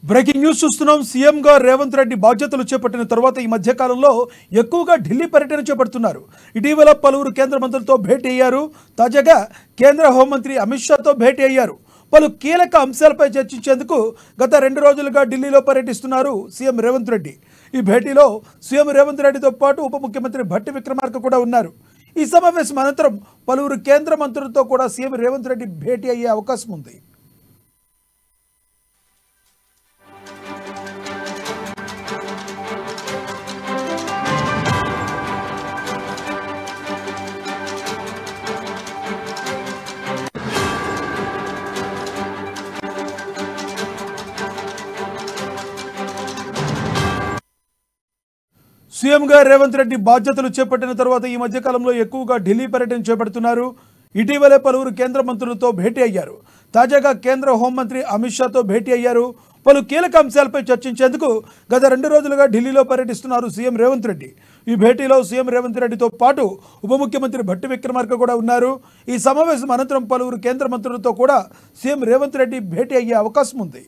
Breaking news చూస్తున్నాం. సీఎంగా రేవంత్ రెడ్డి బాధ్యతలు చేపట్టిన తర్వాత ఈ మధ్య కాలంలో ఎక్కువగా ఢిల్లీ పర్యటన చేపడుతున్నారు. ఇటీవల పలువురు కేంద్ర మంత్రులతో భేటీ అయ్యారు. తాజాగా కేంద్ర హోంమంత్రి అమిత్ షాతో భేటీ అయ్యారు. పలు కీలక అంశాలపై చర్చించేందుకు గత 2 రోజులుగా ఢిల్లీలో పర్యటిస్తున్నారు సీఎం రేవంత్ రెడ్డి. ఈ భేటీలో సీఎం రేవంత్ రెడ్డితో పాటు ఉప ముఖ్యమంత్రి భట్టి విక్రమార్క కూడా ఉన్నారు. ఈ సమావేశం అనంతరం పలువురు కేంద్ర మంత్రులతో కూడా సీఎం రేవంత్ రెడ్డి భేటీ అయ్యే అవకాశం ఉంది. సీఎంగా రేవంత్ రెడ్డి బాధ్యతలు చేపట్టిన తర్వాత ఈ మధ్యకాలంలో ఎక్కువగా ఢిల్లీ పర్యటన చేపడుతున్నారు. ఇటీవలే పలువురు కేంద్ర మంత్రులతో భేటీ అయ్యారు. తాజాగా కేంద్ర హోంమంత్రి అమిత్ షాతో భేటీ అయ్యారు. పలు కీలక అంశాలపై చర్చించేందుకు గత 2 రోజులుగా ఢిల్లీలో పర్యటిస్తున్నారు సీఎం రేవంత్ రెడ్డి. ఈ భేటీలో సీఎం రేవంత్ రెడ్డితో పాటు ఉప ముఖ్యమంత్రి భట్టి విక్రమార్క కూడా ఉన్నారు. ఈ సమావేశం అనంతరం పలువురు కేంద్ర మంత్రులతో కూడా సీఎం రేవంత్ రెడ్డి భేటీ అయ్యే అవకాశం ఉంది.